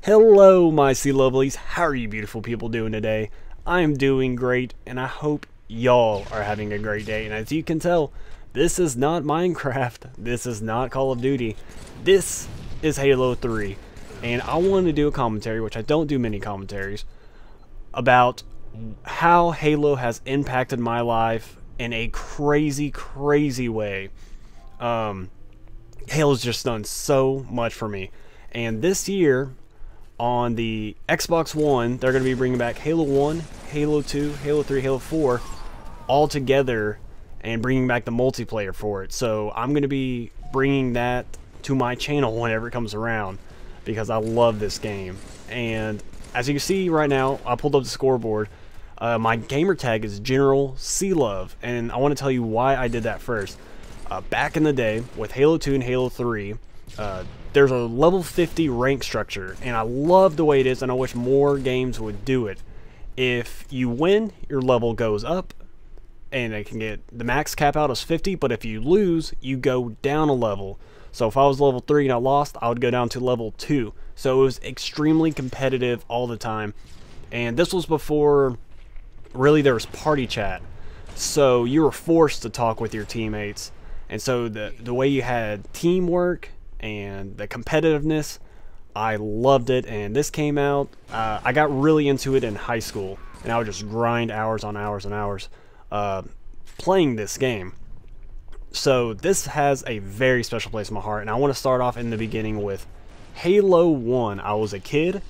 Hello, my C-Lovelies. How are you beautiful people doing today? I am doing great, and I hope y'all are having a great day. And as you can tell, this is not Minecraft. This is not Call of Duty. This is Halo 3. And I want to do a commentary, which I don't do many commentaries, about how Halo has impacted my life in a crazy, crazy way. Halo's just done so much for me. And this year, on the Xbox One, they're going to be bringing back Halo 1, Halo 2, Halo 3, Halo 4 all together and bringing back the multiplayer for it. So I'm going to be bringing that to my channel whenever it comes around because I love this game. And as you can see right now, I pulled up the scoreboard. My gamer tag is General C-Luv, and I want to tell you why I did that first. Back in the day, with Halo 2 and Halo 3, there's a level 50 rank structure, and I love the way it is, and I wish more games would do it. If you win, your level goes up, and it can get the max cap out is 50, but if you lose, you go down a level. So if I was level 3 and I lost, I would go down to level 2. So it was extremely competitive all the time, and this was before really there was party chat. So you were forced to talk with your teammates, and so the way you had teamwork and the competitiveness, I loved it. And this came out, I got really into it in high school, and I would just grind hours on hours and hours playing this game. So this has a very special place in my heart, and I want to start off in the beginning with Halo 1. I was a kid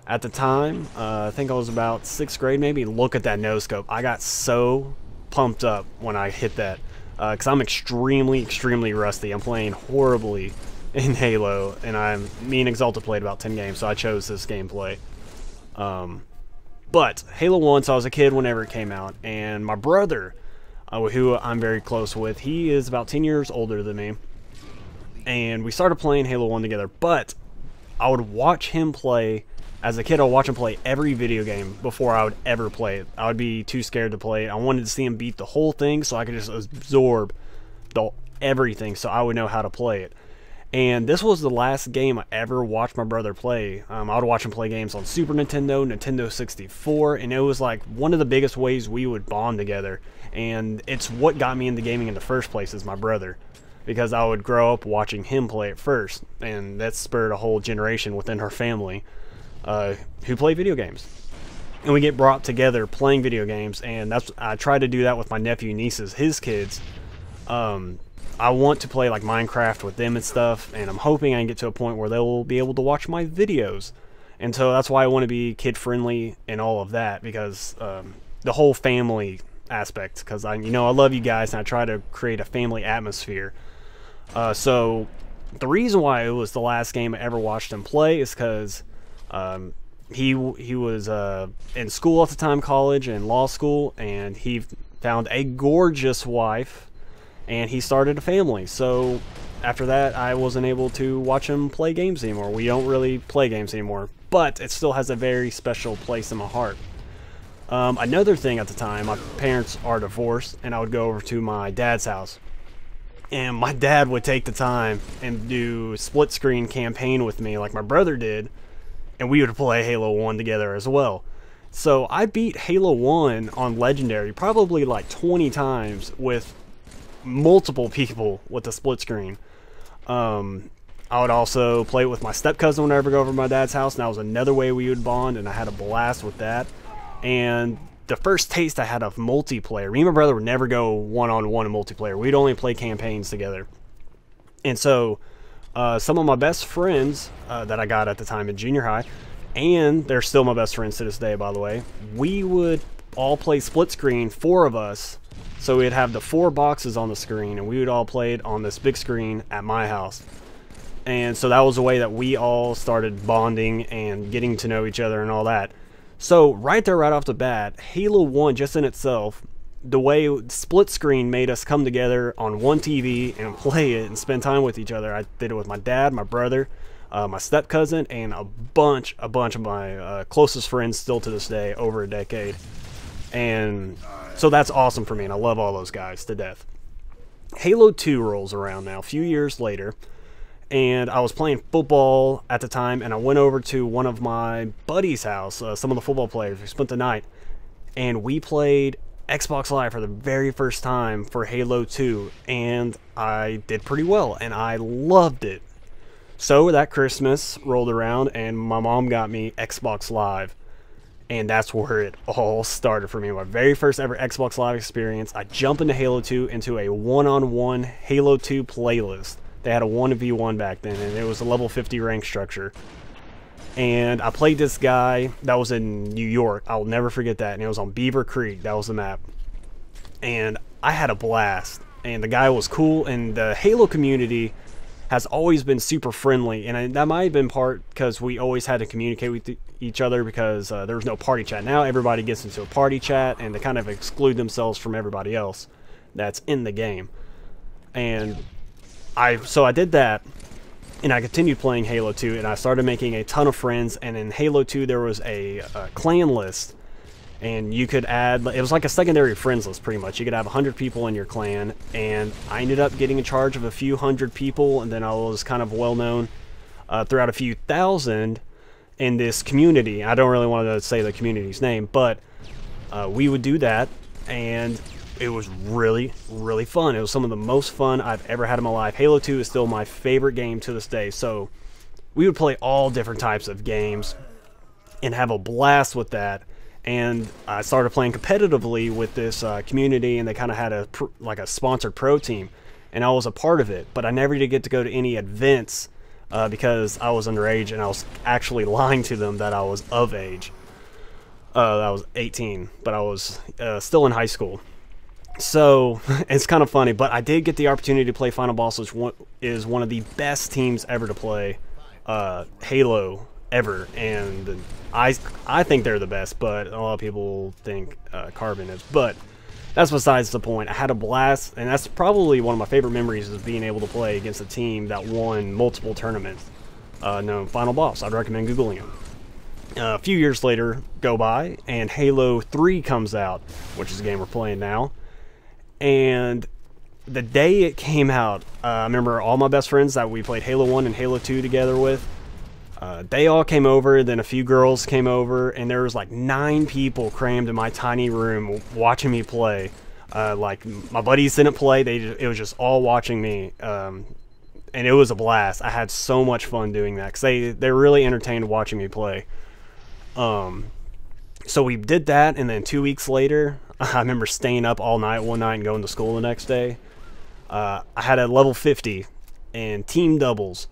at the time. I think I was about 6th grade maybe. Look at that no scope. I got so pumped up when I hit that because I'm extremely rusty. I'm playing horribly in Halo, and me and Exalted played about 10 games, so I chose this gameplay. But Halo 1, so I was a kid whenever it came out, and my brother, who I'm very close with, he is about 10 years older than me, and we started playing Halo 1 together. But I would watch him play. As a kid, I would watch him play every video game before I would ever play it. I would be too scared to play it. I wanted to see him beat the whole thing so I could just absorb everything so I would know how to play it. And this was the last game I ever watched my brother play. I would watch him play games on Super Nintendo, Nintendo 64, and it was like one of the biggest ways we would bond together. And it's what got me into gaming in the first place is my brother, because I would grow up watching him play it first, and that spurred a whole generation within our family who play video games. And we get brought together playing video games, and I try to do that with my nephew and nieces, his kids. I want to play like Minecraft with them and stuff, and I'm hoping I can get to a point where they'll be able to watch my videos. And so that's why I want to be kid friendly and all of that, because the whole family aspect, because I love you guys, and I try to create a family atmosphere. So the reason why it was the last game I ever watched him play is because he was in school at the time, college and law school, and he found a gorgeous wife, and he started a family. So after that, I wasn't able to watch him play games anymore. We don't really play games anymore, but it still has a very special place in my heart. Another thing at the time, my parents are divorced, and I would go over to my dad's house, and my dad would take the time and do split screen campaign with me like my brother did, and we would play Halo 1 together as well. So I beat Halo 1 on Legendary probably like 20 times with multiple people with the split screen. I would also play it with my step-cousin whenever I go over to my dad's house, and that was another way we would bond, and I had a blast with that. And the first taste I had of multiplayer, me and my brother would never go one-on-one in multiplayer. We'd only play campaigns together. And so some of my best friends that I got at the time in junior high, and they're still my best friends to this day, by the way, we would all play split screen, 4 of us. So we'd have the 4 boxes on the screen, and we would all play it on this big screen at my house. And so that was the way that we all started bonding and getting to know each other and all that. So right there, right off the bat, Halo 1 just in itself, the way split screen made us come together on one TV and play it and spend time with each other. I did it with my dad, my brother, my step-cousin, and a bunch of my closest friends still to this day, over a decade. And so that's awesome for me, and I love all those guys to death. Halo 2 rolls around now, a few years later, and I was playing football at the time, and I went over to one of my buddies' house, some of the football players. We spent the night, and we played Xbox Live for the very first time for Halo 2, and I did pretty well, and I loved it. So that Christmas rolled around, and my mom got me Xbox Live, and that's where it all started for me. My very first ever Xbox Live experience. I jumped into Halo 2 into a one-on-one Halo 2 playlist. They had a 1v1 back then, and it was a level 50 rank structure. And I played this guy that was in New York. I'll never forget that. And it was on Beaver Creek. That was the map. And I had a blast. And the guy was cool. And the Halo community has always been super friendly. And that might have been part because we always had to communicate with each other because there was no party chat. Now everybody gets into a party chat and they kind of exclude themselves from everybody else that's in the game. And so I did that, and I continued playing Halo 2, and I started making a ton of friends. And in Halo 2 there was a clan list, and you could add, it was like a secondary friends list pretty much. You could have 100 people in your clan, and I ended up getting in charge of a few hundred people, and then I was kind of well known throughout a few thousand in this community. I don't really want to say the community's name, but we would do that, and it was really, really fun. It was some of the most fun I've ever had in my life. Halo 2 is still my favorite game to this day. So we would play all different types of games and have a blast with that. And I started playing competitively with this community, and they kind of had a sponsored pro team, and I was a part of it. But I never did get to go to any events because I was underage, and I was actually lying to them that I was of age. I was 18, but I was still in high school. So it's kind of funny, but I did get the opportunity to play Final Boss, which is one of the best teams ever to play Halo ever, and I think they're the best, but a lot of people think Carbon is. But that's besides the point. I had a blast, and that's probably one of my favorite memories, is being able to play against a team that won multiple tournaments. No, Final Boss. I'd recommend Googling them. A few years later go by, and Halo 3 comes out, which is a game we're playing now. And the day it came out, I remember all my best friends that we played Halo 1 and Halo 2 together with, they all came over, then a few girls came over, and there was like 9 people crammed in my tiny room watching me play. Like, my buddies didn't play, it was just all watching me, and it was a blast. I had so much fun doing that, because they really entertained watching me play. So we did that, and then 2 weeks later, I remember staying up all night one night and going to school the next day. I had a level 50 in team doubles,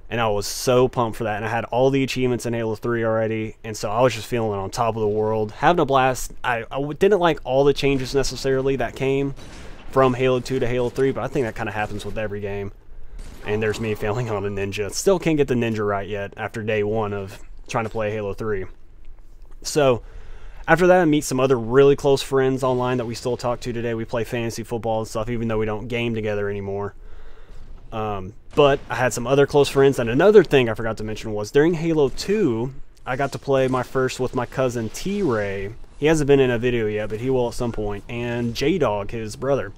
and I was so pumped for that. And I had all the achievements in Halo 3 already, and so I was just feeling on top of the world, having a blast. I didn't like all the changes necessarily that came from Halo 2 to Halo 3, but I think that kind of happens with every game. And there's me failing on a ninja. Still can't get the ninja right yet after day 1 of trying to play Halo 3. So after that, I meet some other really close friends online that we still talk to today. We play fantasy football and stuff, even though we don't game together anymore. But I had some other close friends, and another thing I forgot to mention was during Halo 2, I got to play my first with my cousin T-Ray. He hasn't been in a video yet, but he will at some point, and J-Dog, his brother.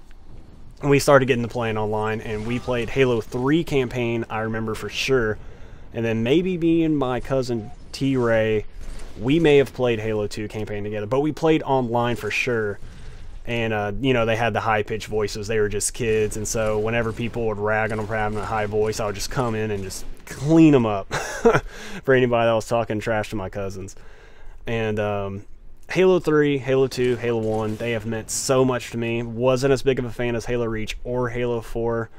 And we started getting to playing online, and we played Halo 3 campaign, I remember for sure. And then maybe me and my cousin T-Ray, we may have played Halo 2 campaign together, but we played online for sure. And, you know, they had the high-pitched voices. They were just kids, and so whenever people would rag on them for having a high voice, I would just come in and just clean them up for anybody that was talking trash to my cousins. And Halo 3, Halo 2, Halo 1, they have meant so much to me. Wasn't as big of a fan as Halo Reach or Halo 4,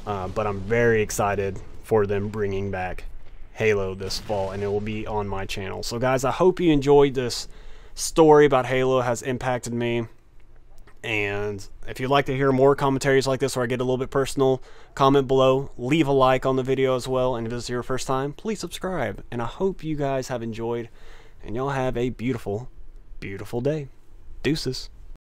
but I'm very excited for them bringing back Halo this fall, and it will be on my channel. So guys, I hope you enjoyed this story about Halo. It has impacted me, and if you'd like to hear more commentaries like this where I get a little bit personal, comment below, leave a like on the video as well, and if this is your first time, please subscribe. And I hope you guys have enjoyed, and y'all have a beautiful, beautiful day. Deuces.